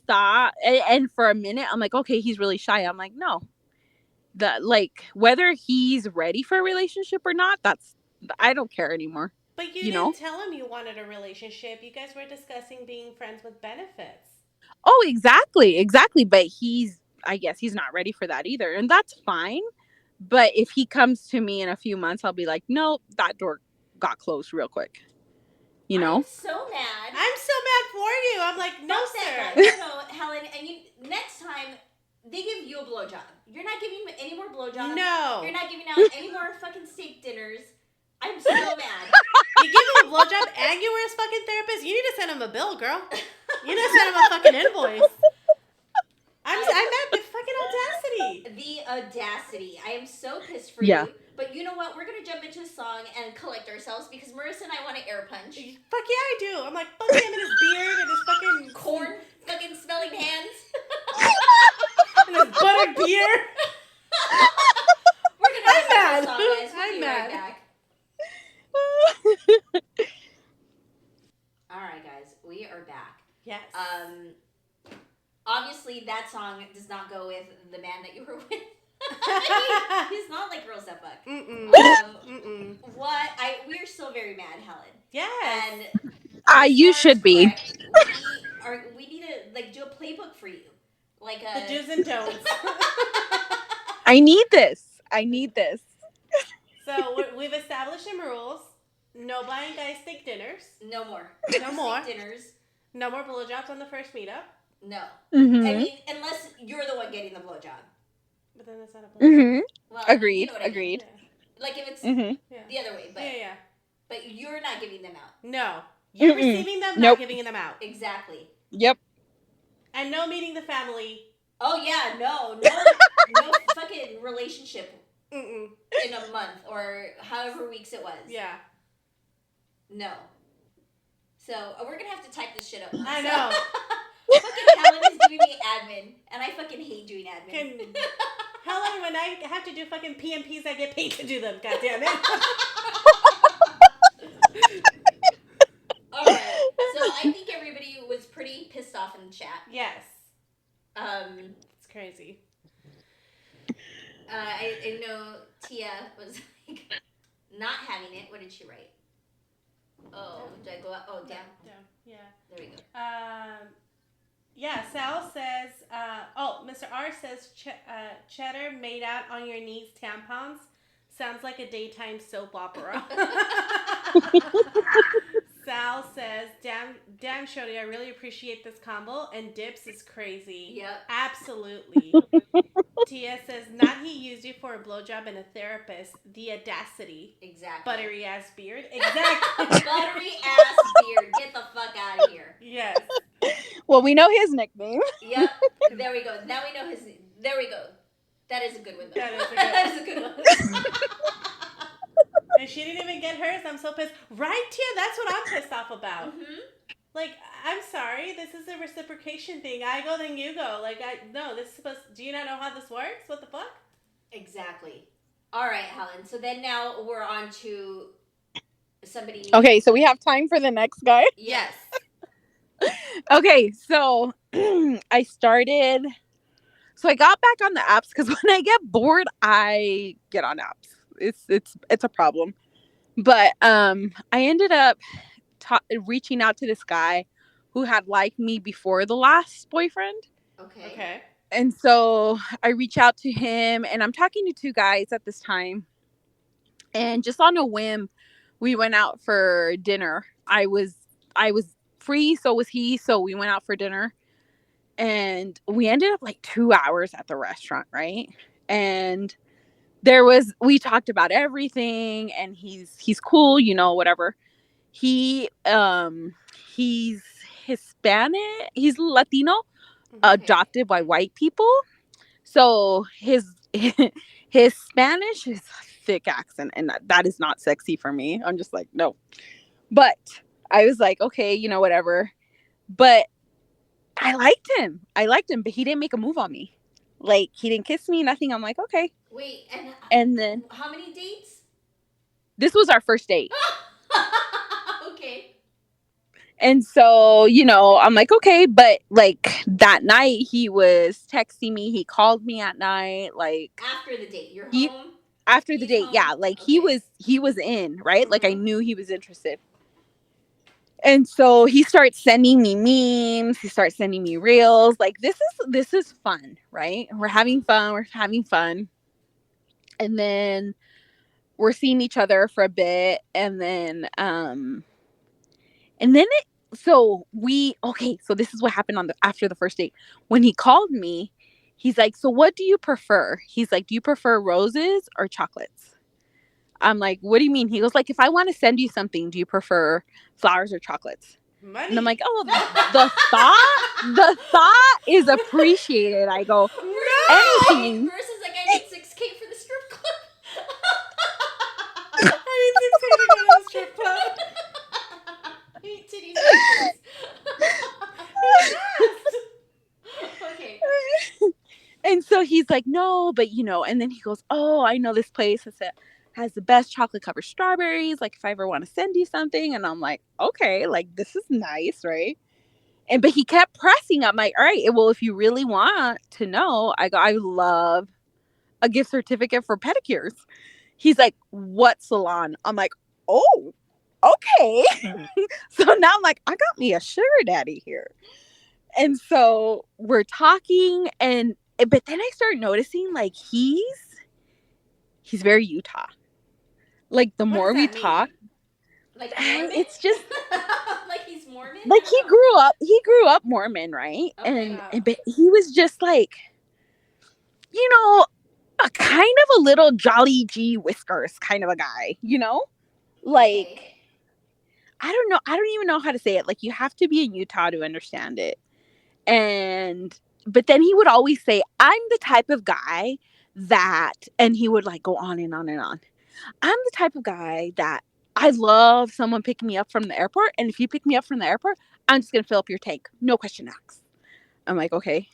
thought, and for a minute, I'm like, okay, he's really shy. I'm like, no, like whether he's ready for a relationship or not, I don't care anymore.
But you didn't tell him you wanted a relationship. You guys were discussing being friends with benefits.
Oh, exactly. But I guess he's not ready for that either. And that's fine. But if he comes to me in a few months, I'll be like, nope, that door got closed real quick. You know?
I'm so mad.
I'm so mad for you. I'm like, no, sir.
No, Helen, and next time they give you a blowjob. You're not giving me any more blowjobs.
No.
You're not giving out any more fucking steak dinners. I'm so mad.
You give him a blowjob and you were his fucking therapist. You need to send him a bill, girl. You need to send him a fucking invoice. I'm at the fucking audacity.
The audacity. I am so pissed for
Yeah.
you. But you know what? We're going to jump into a song and collect ourselves because Marissa and I want to air punch.
Fuck yeah, I do. I'm like, fuck him and his beard and his fucking
Corn fucking smelling hands.
and his buttered beard.
We're going to
I'm mad.
a song, guys. We'll
I'm
be
mad.
right back. All right, guys. We are back.
Yes.
Obviously, that song does not go with the man that you were with. He's not like Girls That Fuck. We are still very mad, Helen.
Yes.
And
you should be.
We need to like do a playbook for you, like
the do's and don'ts.
I need this.
So we've established some rules. No buying guys steak dinners.
No more.
No more
dinners.
No more blowjobs on the first meetup.
No.
Mm-hmm.
I mean, unless you're the one getting the blowjob.
But then that's not a blowjob.
Mm-hmm.
Well,
Agreed.
you know what I mean.
Yeah.
Like if it's
Mm-hmm.
Yeah.
the other way, but
Yeah.
But you're not giving them out.
No. You're
Mm-mm.
receiving them,
Nope.
not giving them out.
Exactly.
Yep.
And no meeting the family.
Oh yeah, no fucking relationship
Mm-mm.
in a month or however weeks it was.
Yeah.
No. So we're gonna have to type this shit up.
I know.
Fucking Helen is giving me admin, and I fucking hate doing admin.
Helen, when I have to do fucking PMPs, I get paid to do them. God damn it.
All right. So I think everybody was pretty pissed off in the chat.
Yes.
It's
crazy.
I know Tia was like not having it. What did she write? Oh, did I go up? Oh, down.
Down. Yeah.
There we go.
Yeah, Sal says, Mr. R says cheddar made out on your knees tampons sounds like a daytime soap opera. Sal says, damn Shody, I really appreciate this combo, and dips is crazy.
Yep.
Absolutely. Tia says, not he used you for a blowjob and a therapist. The audacity.
Exactly.
Buttery ass beard. Exactly.
Buttery ass beard. Get the fuck out of here.
Yes.
Well, we know his nickname.
Yep. There we go. Now we know his. There we go. That is a good one. Though.
That
is a good one.
And she didn't even get hers. I'm so pissed. Right, Tia? That's what I'm pissed off about.
Mm-hmm.
Like, I'm sorry. This is a reciprocation thing. I go, then you go. Like, no, this is supposed. Do you not know how this works? What the fuck?
Exactly. All right, Helen. So then now we're on to somebody.
Okay, so we have time for the next guy.
Yes.
Okay, so I started. So I got back on the apps because when I get bored, I get on apps. It's a problem. But I ended up reaching out to this guy who had liked me before the last boyfriend.
Okay.
And so I reach out to him, and I'm talking to two guys at this time. And just on a whim, we went out for dinner. I was free, so was he. So we went out for dinner. And we ended up like 2 hours at the restaurant, right? And we talked about everything, and he's cool, whatever. He's Hispanic, he's Latino, adopted by white people. So his Spanish is a thick accent, and that is not sexy for me. I'm just like, no. But I was like, okay, whatever. But I liked him, but he didn't make a move on me. Like, he didn't kiss me, nothing. I'm like, okay.
Wait,
and then
how many dates?
This was our first date.
Okay.
And so, I'm like, okay. But like that night, he was texting me. He called me at night. Like,
after the date, you're home?
After the date,
home?
yeah. Like,
okay.
he was in, right? Like, I knew he was interested. And so he starts sending me memes. He starts sending me reels. Like, this is fun, right? We're having fun. And then we're seeing each other for a bit. And then so this is what happened after the first date. When he called me, he's like, so what do you prefer? He's like, do you prefer roses or chocolates? I'm like, what do you mean? He goes, like, if I want to send you something, do you prefer flowers or chocolates?
Money.
And I'm like, oh, the thought is appreciated. I go, anything.
Versus like, I need 6K for the strip club.
I need 6K to go to the strip club.
I need titties. Okay.
And so he's like, no, but and then he goes, oh, I know this place has the best chocolate covered strawberries. Like, if I ever want to send you something. And I'm like, okay, like, this is nice, right? But he kept pressing. I'm like, all right, well, if you really want to know, I love a gift certificate for pedicures. He's like, what salon? I'm like, oh, okay. So now I'm like, I got me a sugar daddy here. And so we're talking, but then I start noticing, like, he's very Utah. Like, the more we talk,
like,
it's just
like he's Mormon.
Like, he grew up Mormon, right?
Okay.
But he was just like, a kind of a little Jolly G Whiskers kind of a guy, like,
Okay.
I don't know. I don't even know how to say it. Like, you have to be in Utah to understand it. But then he would always say, I'm the type of guy that, and he would like go on and on and on. I'm the type of guy that I love someone picking me up from the airport. And if you pick me up from the airport, I'm just going to fill up your tank. No question asked. I'm like, okay.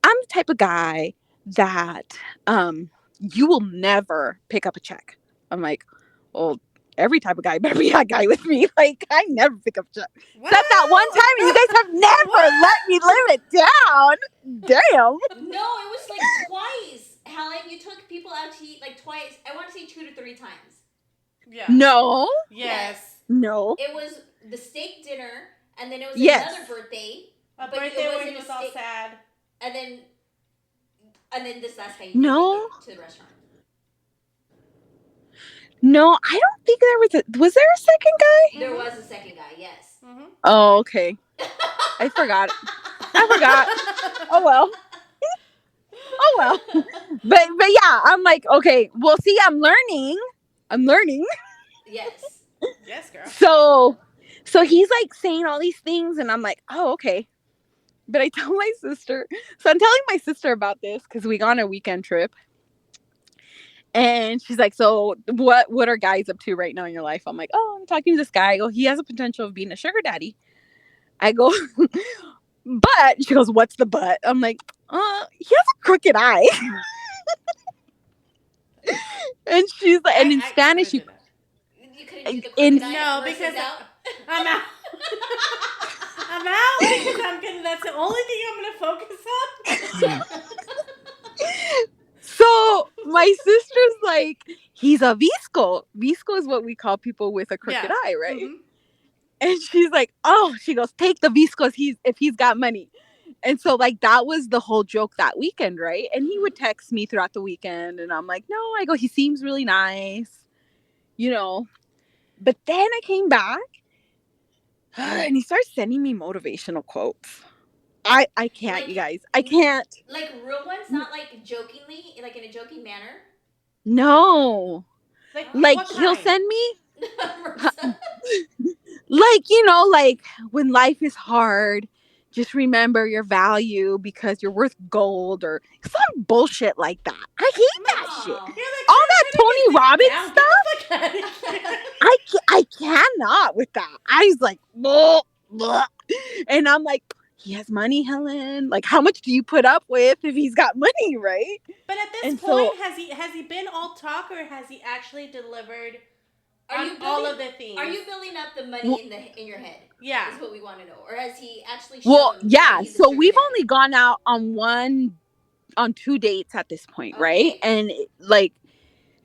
I'm the type of guy that you will never pick up a check. I'm like, well, every type of guy better be that guy with me. Like, I never pick up a check. Except that one time, and you guys have never let me live it down. Damn.
No, it was like twice. Helen, you took people out to eat like twice. I want to say 2 to 3 times.
Yeah.
No.
Yes.
No.
It was the steak dinner, and then it was
Yes.
another birthday.
A
But
birthday
it
where
wasn't
he
a
was all
steak.
sad.
And then this last time you
No.
did take it to the restaurant.
No, I don't think was there a second guy?
There was a second guy, yes.
Mm-hmm.
Oh, okay. I forgot. Oh well. Oh well. But yeah, I'm like, okay, well, see, I'm learning.
Yes.
Yes, girl.
So he's like saying all these things, and I'm like, oh, okay. But I tell my sister. So I'm telling my sister about this because we got on a weekend trip. And she's like, so what are guys up to right now in your life? I'm like, oh, I'm talking to this guy. I go, he has a potential of being a sugar daddy. I go, but she goes, what's the but? I'm like, he has a crooked eye. And she's like, and in Spanish,
You couldn't do the
In-
crooked eye
No,
versus
because
out?
I'm out. I'm out because that's the only thing I'm gonna focus on.
So my sister's like, he's a visco. Visco is what we call people with a crooked eye, right?
Mm-hmm.
And she's like, oh, she goes, take the viscos if he's got money. And so like that was the whole joke that weekend, right? And he would text me throughout the weekend, and I'm like, no, I go, he seems really nice, you know. But then I came back and he starts sending me motivational quotes. I can't,
Like-
you guys. I can't.
Like real ones, not like jokingly, like in a joking manner.
No. Like
what
he'll
kind?
send me
Marissa.
like, you know, like when life is hard, just remember your value because you're worth gold or some bullshit like that. I hate that
Aw.
shit.
You're like,
All that
trying to
Tony
get
Robbins
down.
stuff,
Get the fuck out of here.
I cannot with that. I was like, blah, blah. And I'm like, he has money, Helen. Like, how much do you put up with if he's got money, right?
But at this
And
point,
so-
has he been all talk or has he actually delivered
Are
on
you
all
building-
of the things?
Are you building up the money in your head?
Yeah.
Is what we want to know. Or has he actually shown
Well,
that
yeah.
he's a
So
sugar
we've
daddy?
only gone out on 2 dates at this point, right?
Okay.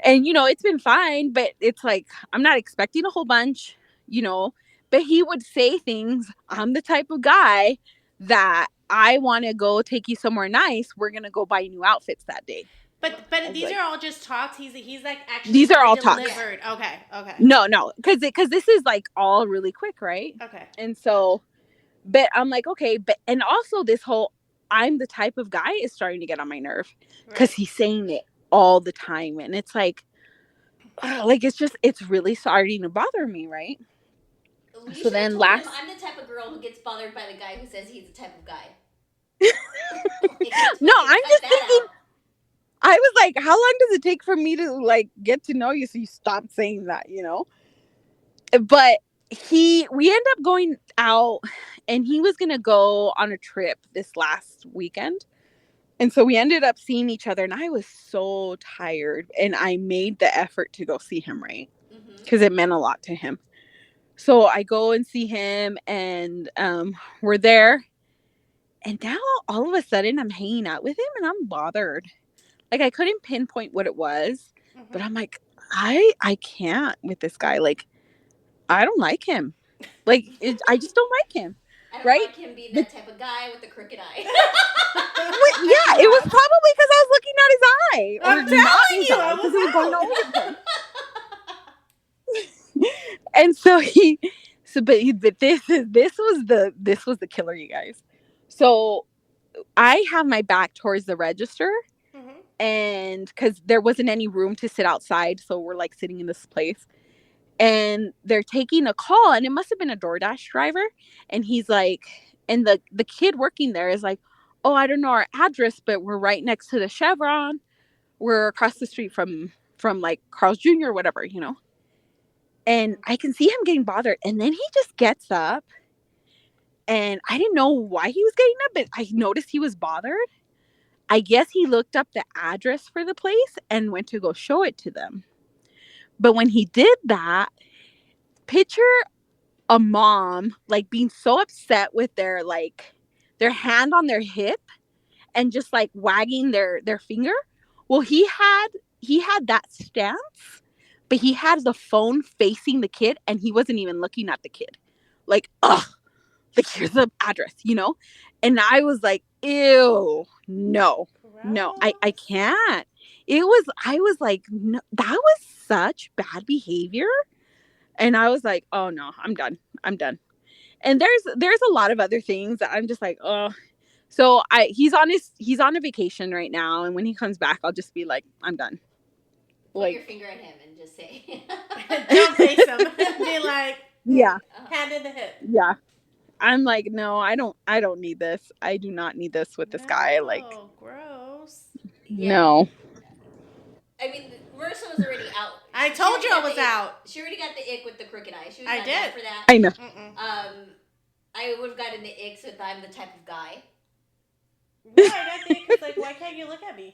And you know, it's been fine, but it's like I'm not expecting a whole bunch, you know. But he would say things. I'm the type of guy that I want to go take you somewhere nice. We're gonna go buy new outfits that day.
But
was
these
like-
are all just talks. He's like actually.
These are all talks.
delivered. Okay. Okay.
No, because this is like all really quick, right?
Okay.
And so, but I'm like, okay, but and also this whole I'm the type of guy is starting to get on my nerve because
Right.
he's saying it all the time, and it's like it's really starting to bother me, right?
You
So
should've
then
told
last-
him, I'm the type of girl who gets bothered by the guy who says he's the type of guy. Like,
No,
fucking
I'm
cut
just
that
thinking-
out.
I was like, how long does it take for me to like get to know you so you stop saying that, you know? But we end up going out, and he was gonna go on a trip this last weekend. And so we ended up seeing each other, and I was so tired, and I made the effort to go see him, right?
Mhm.
Because it meant a lot to him. So I go and see him, and we're there. And now all of a sudden I'm hanging out with him and I'm bothered. Like I couldn't pinpoint what it was, but I'm like, I can't with this guy. Like, I don't like him. Like, I just don't like him.
I don't
Right?
like him being that type of guy with the crooked eye.
Yeah, it was probably because I was looking at his eye. Or
I'm
not
telling
his
you,
eye,
I
'cause
was
it was going
out.
all over the place. And so but this was the killer, you guys. So I have my back towards the register, and because there wasn't any room to sit outside, so we're like sitting in this place, and they're taking a call, and it must have been a DoorDash driver, and he's like, and the kid working there is like, oh, I don't know our address, but we're right next to the Chevron, we're across the street from like Carl's Jr. or whatever, and I can see him getting bothered, and then he just gets up, and I didn't know why he was getting up, but I noticed he was bothered. I guess he looked up the address for the place and went to go show it to them. But when he did that, picture a mom like being so upset with their hand on their hip and just like wagging their finger. Well, he had that stance, but he had the phone facing the kid, and he wasn't even looking at the kid. Like, ugh, like here's the address, And I was like, ew, no, I can't. I was like, no, that was such bad behavior. And I was like, oh no, I'm done. And there's a lot of other things that I'm just like, oh. So he's on a vacation right now, and when he comes back, I'll just be like, I'm done.
Put your finger at him and just say,
don't face him. Be like,
yeah,
hand in the hip.
Yeah, I'm like, no, I don't need this. I do not need this with this guy. Like,
gross.
No.
I mean, Marissa was already out.
I told you I was out.
She already got the ick with the crooked eye. She was
I
not
did.
down for that.
I know.
I would have gotten the icks if I'm the type of guy.
No, I got the ick. Like, why can't you look at me?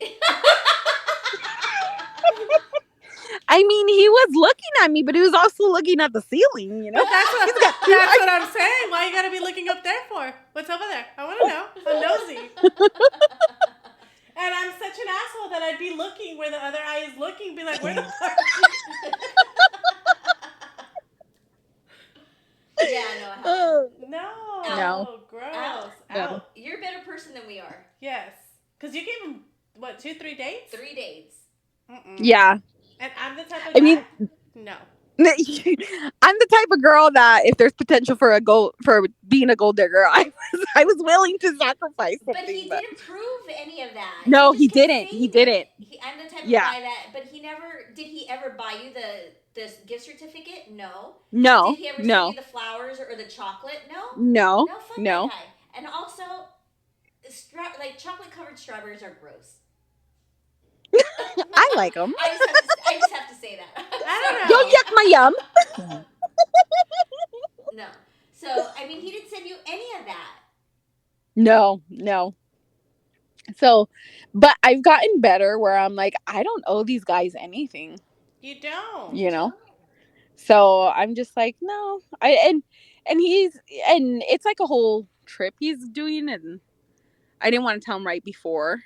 I mean, he was looking at me, but he was also looking at the ceiling,
But that's what I'm saying. Why you gotta be looking up there for? What's over there? I want to know. I'm nosy. And I'm such an asshole that I'd be looking where the other eye is looking, be like, where the fuck?
Yeah, no.
No. Gross. Out.
You're a better person than we are.
Yes. Because you gave him, what, 2-3 dates?
3 dates.
Yeah.
And I'm the type of guy. No.
I'm the type of girl that if there's potential for being a gold digger, I was willing to sacrifice something.
But he didn't prove any of that.
No, he didn't. He didn't.
I'm the type of guy that. But did he ever buy you the gift certificate? No.
No.
Did he ever send you the flowers or the chocolate? No.
No.
Fuck that guy. And also, chocolate covered strawberries are gross.
I like them.
I just have to say that.
I don't know.
Don't yuck my yum.
No. So, I mean, he didn't send you any of that.
No. So, but I've gotten better where I'm like, I don't owe these guys anything.
You don't.
So I'm just like, no. And it's like a whole trip he's doing, and I didn't want to tell him right before.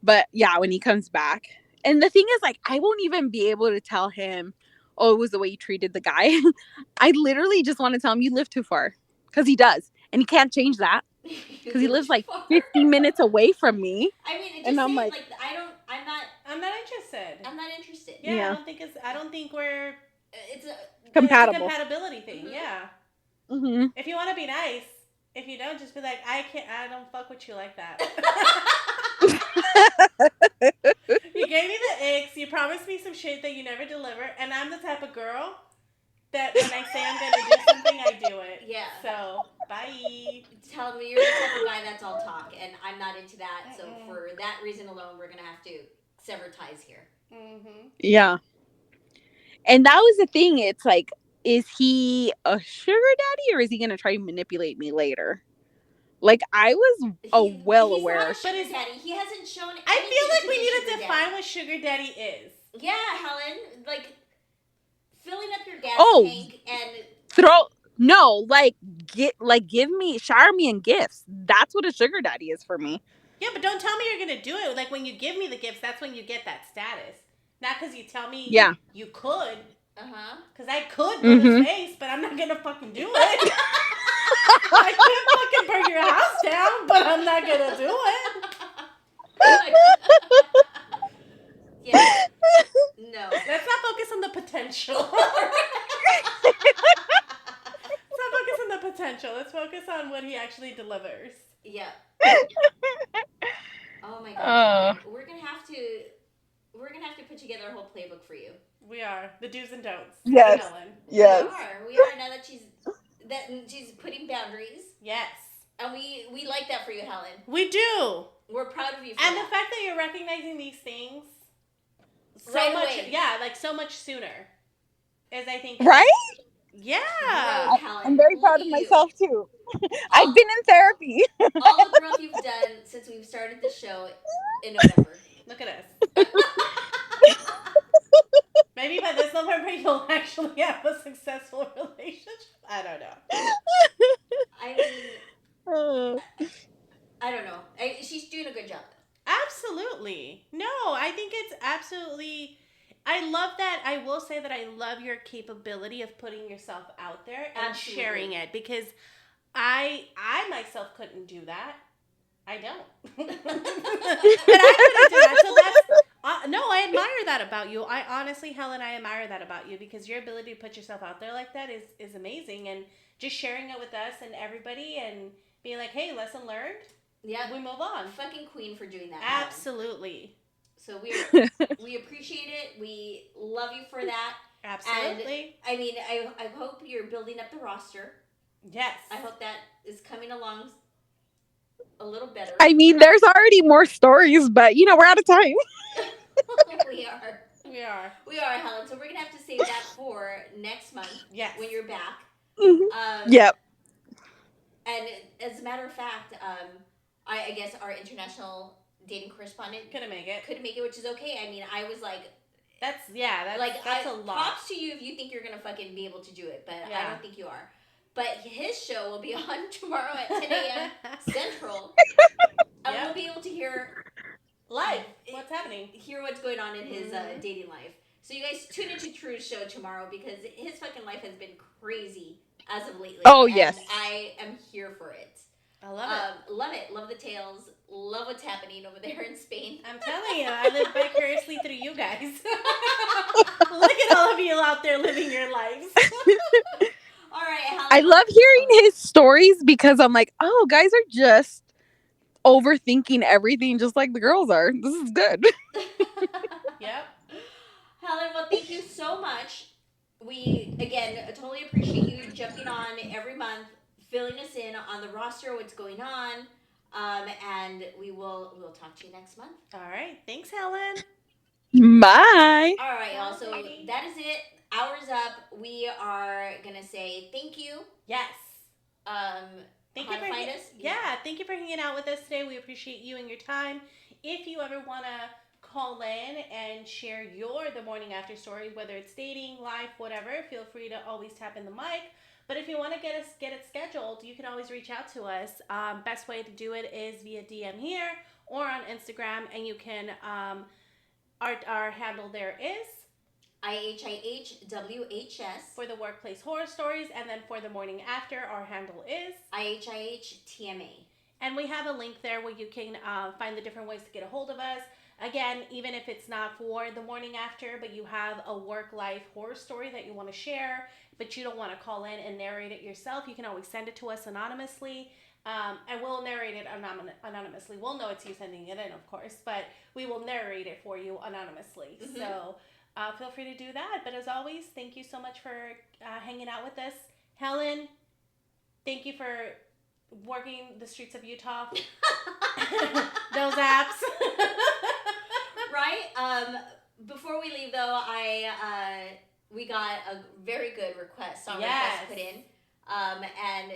But yeah, when he comes back. And the thing is, like, I won't even be able to tell him, oh, it was the way you treated the guy. I literally just want to tell him, you live too far. Because he does. And he can't change that. Because he lives like 50 minutes away from me.
I mean,
and I'm like,
I'm not interested. I'm not interested.
Yeah. I don't think we're...
It's a
compatible.
It's a compatibility thing, yeah.
Mm-hmm.
If you want to be nice, if you don't, just be like, I don't fuck with you like that. You gave me the icks, you promised me some shit that you never deliver, and I'm the type of girl that when I say I'm gonna do something, I do it.
Yeah.
So, bye.
Tell me you're the type of guy that's all talk, and I'm not into that, so for that reason alone, we're gonna have to sever ties here.
Mm-hmm.
Yeah. And that was the thing, it's like, is he a sugar daddy, or is he gonna try to manipulate me later? Like, I was well aware.
He's not a sugar daddy. He hasn't shown anything.
I feel like we need to define
daddy.
What sugar daddy is.
Yeah, Helen. Like, filling up your gas tank and... give me, shower me in gifts. That's what a sugar daddy is for me.
Yeah, but don't tell me you're going to do it. Like, when you give me the gifts, that's when you get that status. Not because you tell me you could.
Uh-huh.
Because I could go to space, but I'm not going to fucking do it. I can't fucking burn your house down, but I'm not going to do it.
Yeah. No.
Let's not focus on the potential. Let's not focus on the potential. Let's focus on what he actually delivers.
Yeah. Oh my God. We're gonna have to put together a whole playbook for you.
We are the do's and don'ts.
Yes.
Helen.
Yes.
We are now that she's putting boundaries.
Yes.
And we like that for you, Helen.
We do.
We're proud of you for
and
that.
the fact that you're recognizing these things so
Right
much,
away.
yeah, like so much sooner, is I think
Right?
Yeah.
Growth, Helen.
I'm very proud of myself too. I've been in therapy.
All the growth you've done since we've started the show in November.
Look at us. Maybe by this November you'll actually have a successful relationship. I don't know.
I mean, I don't know. She's doing a good job.
Absolutely. No, I think it's absolutely. I love that. I will say that I love your capability of putting yourself out there and sharing it, because I myself couldn't do that. I don't. But I couldn't do that. So that's no, I admire that about you. I honestly, Helen, I admire that about you, because your ability to put yourself out there like that is amazing, and just sharing it with us and everybody and being like, hey, lesson learned.
Yeah.
We move on.
Fucking queen for doing that.
Absolutely.
So we appreciate it. We love you for that.
Absolutely.
And I mean, I hope you're building up the roster.
Yes.
I hope that is coming along a little better.
I mean, there's already more stories, but we're out of time.
We are, Helen. So we're gonna have to save that for next month.
Yes.
When you're back.
Mm-hmm. Yep.
And as a matter of fact, I guess our international dating correspondent
couldn't make it,
which is okay. I mean, I was like,
that's a lot.
Props to you if you think you're gonna fucking be able to do it, but I don't think you are. But his show will be on tomorrow at 10 a.m. Central, and we'll be able to hear live
what's happening,
hear what's going on in his dating life. So you guys tune into True's show tomorrow, because his fucking life has been crazy as of lately.
Oh, yes.
I am here for it.
I love it.
Love it. Love the tales. Love what's happening over there in Spain.
I'm telling you, I live vicariously through you guys. Look at all of you out there living your lives.
All right, Helen.
I love hearing his stories, because I'm like, oh, guys are just overthinking everything just like the girls are. This is good.
Yep.
Helen, well, thank you so much. We, again, totally appreciate you jumping on every month, filling us in on the roster, what's going on, and we'll talk to you next month.
All right. Thanks, Helen.
Bye.
All right, y'all. So that is it. Hour's up. We are gonna say thank you.
Yes.
Thank you for find us.
Yeah, thank you for hanging out with us today. We appreciate you and your time. If you ever wanna call in and share the morning after story, whether it's dating, life, whatever, feel free to always tap in the mic. But if you want to get it scheduled, you can always reach out to us. Best way to do it is via DM here or on Instagram, and you can our handle there is
IHIHWHS
for the workplace horror stories, and then for the morning after, our handle is
IHIHTMA.
And we have a link there where you can find the different ways to get a hold of us. Again, even if it's not for the morning after, but you have a work-life horror story that you want to share, but you don't want to call in and narrate it yourself, you can always send it to us anonymously, and we'll narrate it anonymously. We'll know it's you sending it in, of course, but we will narrate it for you anonymously. Mm-hmm. So feel free to do that. But as always, thank you so much for hanging out with us. Helen, thank you for working the streets of Utah. Those apps.
Right? Before we leave, though, we got a very good request put in, and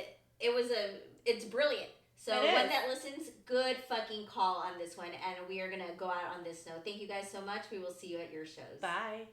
it's brilliant. So one that listens, good fucking call on this one, and we are gonna go out on this note. Thank you guys so much. We will see you at your shows.
Bye.